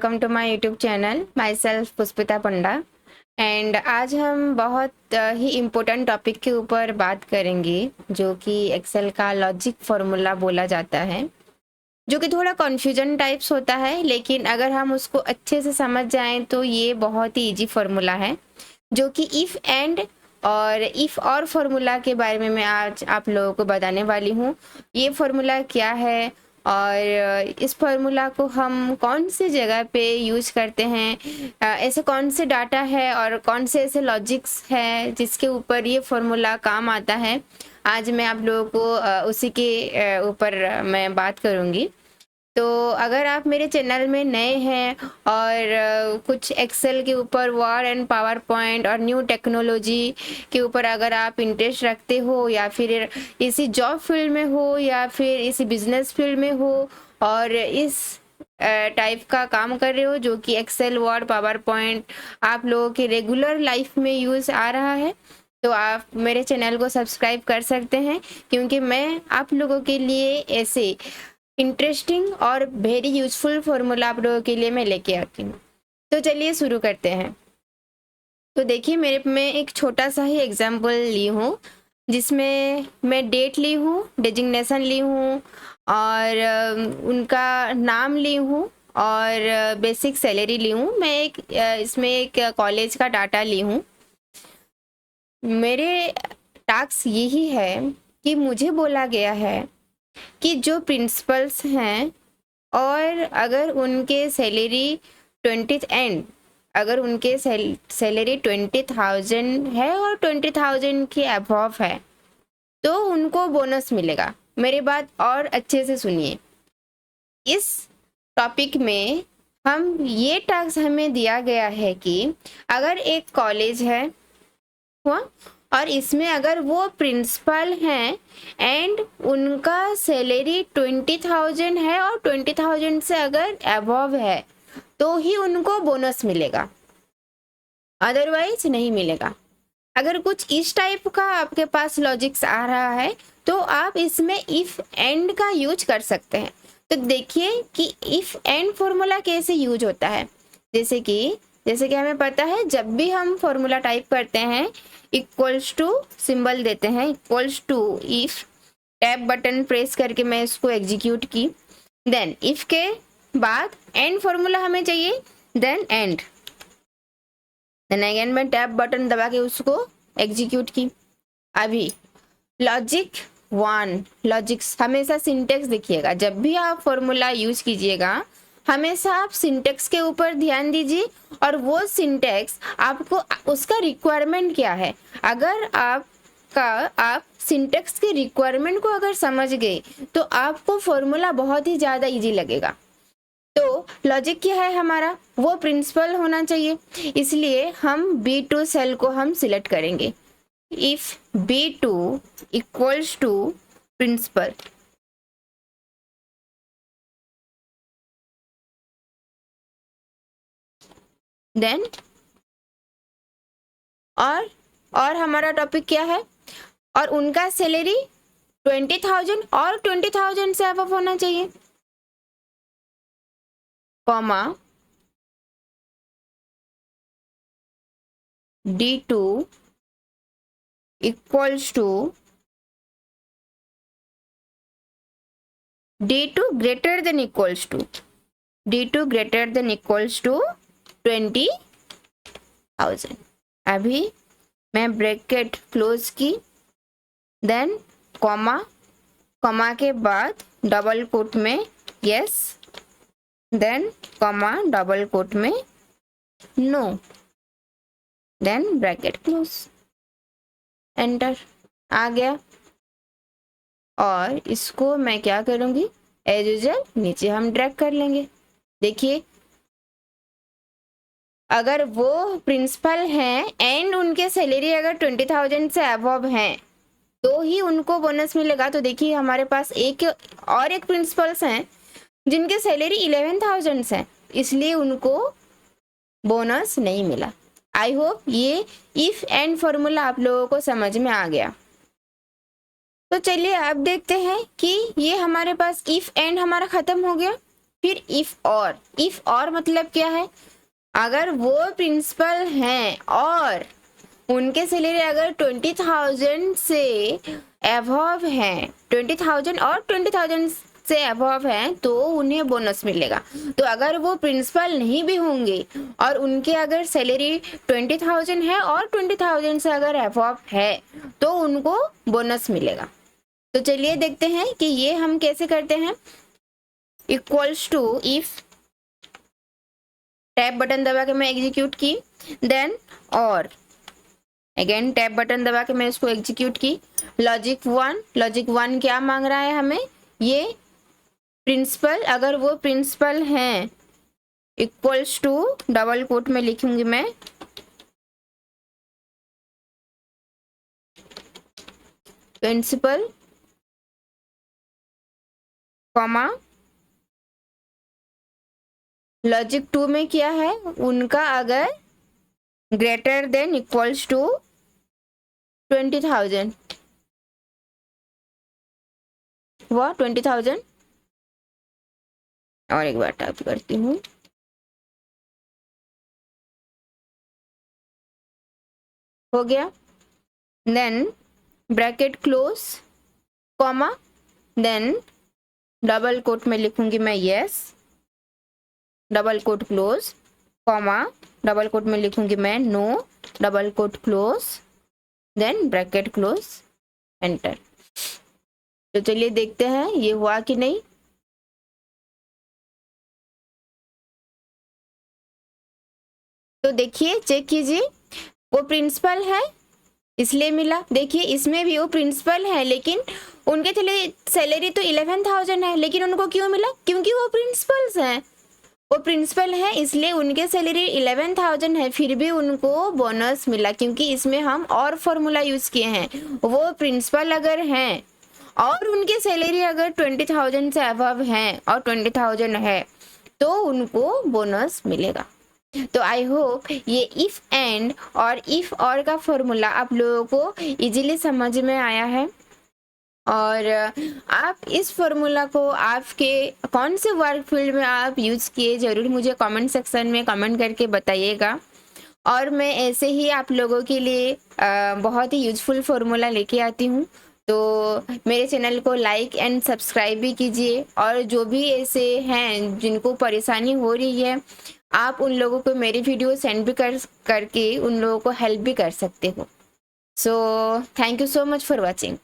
Welcome to my YouTube channel. Myself Pushpita Panda. And आज हम बहुत ही इम्पोर्टेंट टॉपिक के ऊपर बात करेंगे जो कि एक्सेल का लॉजिक फार्मूला बोला जाता है, जो कि थोड़ा कन्फ्यूजन टाइप्स होता है, लेकिन अगर हम उसको अच्छे से समझ जाएं तो ये बहुत ही इजी फार्मूला है, जो कि इफ़ एंड और इफ़ और फार्मूला के बारे में मैं आज आप लोगों को बताने वाली हूँ। ये फार्मूला क्या है और इस फार्मूला को हम कौन सी जगह पे यूज़ करते हैं, ऐसे कौन से डाटा है और कौन से ऐसे लॉजिक्स है जिसके ऊपर ये फार्मूला काम आता है। आज मैं आप लोगों को उसी के ऊपर मैं बात करूँगी। तो अगर आप मेरे चैनल में नए हैं और कुछ एक्सेल के ऊपर, वर्ड एंड पावर पॉइंट और न्यू टेक्नोलॉजी के ऊपर अगर आप इंटरेस्ट रखते हो, या फिर इसी जॉब फील्ड में हो, या फिर इसी बिजनेस फील्ड में हो और इस टाइप का काम कर रहे हो जो कि एक्सेल, वर्ड, पावर पॉइंट आप लोगों के रेगुलर लाइफ में यूज़ आ रहा है, तो आप मेरे चैनल को सब्सक्राइब कर सकते हैं, क्योंकि मैं आप लोगों के लिए ऐसे इंटरेस्टिंग और वेरी यूजफुल फार्मूला आप लोगों के लिए मैं लेके आती हूँ। तो चलिए शुरू करते हैं। तो देखिए, मेरे मैं एक छोटा सा ही एग्जाम्पल ली हूँ जिसमें मैं डेट ली हूँ, डेजिग्नेशन ली हूँ और उनका नाम ली हूँ और बेसिक सैलरी ली हूँ। मैं इसमें एक कॉलेज का डाटा ली हूँ। मेरे टास्क यही है कि मुझे बोला गया है कि जो प्रिंसिपल्स हैं और अगर उनके सैलरी 20 एंड अगर उनके सैलरी 20,000 है और 20,000 के अबव है तो उनको बोनस मिलेगा। मेरी बात और अच्छे से सुनिए। इस टॉपिक में हम ये टास्क हमें दिया गया है कि अगर एक कॉलेज है हुआ और इसमें अगर वो प्रिंसिपल हैं एंड उनका सैलरी 20,000 है और 20,000 से अगर अबव है तो ही उनको बोनस मिलेगा, अदरवाइज नहीं मिलेगा। अगर कुछ इस टाइप का आपके पास लॉजिक्स आ रहा है तो आप इसमें इफ एंड का यूज कर सकते हैं। तो देखिए कि इफ एंड फॉर्मूला कैसे यूज होता है। जैसे कि हमें पता है, जब भी हम फॉर्मूला टाइप करते हैं इक्वल्स टू सिंबल देते हैं, equals to if, tab button press करके मैं इसको एग्जीक्यूट की, देन इफ के बाद एंड फॉर्मूला हमें चाहिए, देन एंड, देन अगेन मैं टैब बटन दबा के उसको एग्जीक्यूट की। अभी लॉजिक वन, लॉजिक्स हमेशा सिंटेक्स देखिएगा। जब भी आप फॉर्मूला यूज कीजिएगा हमेशा आप सिंटेक्स के ऊपर ध्यान दीजिए और वो सिंटेक्स आपको उसका रिक्वायरमेंट क्या है। अगर आप सिंटेक्स के रिक्वायरमेंट को अगर समझ गए तो आपको फॉर्मूला बहुत ही ज़्यादा इजी लगेगा। तो लॉजिक क्या है हमारा, वो प्रिंसिपल होना चाहिए, इसलिए हम B2 सेल को हम सिलेक्ट करेंगे। If B2 equals to principal, then और हमारा टॉपिक क्या है, और उनका सैलरी 20,000 और 20,000 से अबव होना चाहिए, comma D2 equals to D2 greater than equals to D2 greater than equals to 20,000। अभी मैं ब्रैकेट क्लोज की, देन कॉमा के बाद डबल कोट में yes, then comma double quote में no, then bracket close, enter आ गया। और इसको मैं क्या करूँगी, एज यूजुअल नीचे हम ड्रैग कर लेंगे। देखिए, अगर वो प्रिंसिपल हैं एंड उनके सैलरी अगर 20,000 से अबव हैं तो ही उनको बोनस मिलेगा। तो देखिए हमारे पास एक प्रिंसिपल्स हैं जिनके सैलरी 11,000 है, इसलिए उनको बोनस नहीं मिला। आई होप ये इफ एंड फॉर्मूला आप लोगों को समझ में आ गया। तो चलिए अब देखते हैं कि ये हमारे पास इफ एंड हमारा खत्म हो गया। फिर इफ और मतलब क्या है, अगर वो प्रिंसिपल हैं और उनके सैलरी अगर 20,000 से अबव है, 20,000 और 20,000 से अबव है तो उन्हें बोनस मिलेगा। तो अगर वो प्रिंसिपल नहीं भी होंगे और उनके अगर सैलरी 20,000 है और 20,000 से अगर अबव है तो उनको बोनस मिलेगा। तो चलिए देखते हैं कि ये हम कैसे करते हैं। Equals to if, tab button दबा के मैं एग्जीक्यूट की, देन और अगेन टैब बटन दबा के मैं इसको एग्जीक्यूट की। लॉजिक वन क्या मांग रहा है हमें, ये प्रिंसिपल, अगर वो प्रिंसिपल हैं इक्वल्स टू, डबल कोट में लिखूंगी मैं, प्रिंसिपल कॉमा, लॉजिक 2 में क्या है, उनका अगर ग्रेटर देन इक्वल्स टू 20,000, वह 20,000, और एक बार टाइप करती हूँ, हो गया। Then bracket close comma, then double quote में लिखूंगी मैं yes, double quote close comma, double quote में लिखूंगी मैं no, double quote close, then bracket close, enter. तो चलिए देखते हैं ये हुआ कि नहीं। तो देखिए, चेक कीजिए, वो प्रिंसिपल है इसलिए मिला। देखिए इसमें भी वो प्रिंसिपल है लेकिन उनके सैलरी तो 11,000 है, लेकिन उनको क्यों मिला, क्योंकि वो प्रिंसिपल्स हैं, वो प्रिंसिपल है इसलिए उनके सैलरी 11,000 है, फिर भी उनको बोनस मिला, क्योंकि इसमें हम और फॉर्मूला यूज किए हैं। वो प्रिंसिपल अगर हैं और उनके सैलरी अगर 20,000 से अबव है और 20,000 है तो उनको बोनस मिलेगा। तो आई होप ये इफ एंड और इफ और का फॉर्मूला आप लोगों को इजीली समझ में आया है। और आप इस फॉर्मूला को आपके कौन से वर्क फील्ड में आप यूज़ किए, ज़रूर मुझे कमेंट सेक्शन में कमेंट करके बताइएगा। और मैं ऐसे ही आप लोगों के लिए बहुत ही यूजफुल फॉर्मूला लेके आती हूँ। तो मेरे चैनल को लाइक एंड सब्सक्राइब भी कीजिए, और जो भी ऐसे हैं जिनको परेशानी हो रही है आप उन लोगों को मेरी वीडियो सेंड भी करके उन लोगों को हेल्प भी कर सकते हो। So thank you so much for watching.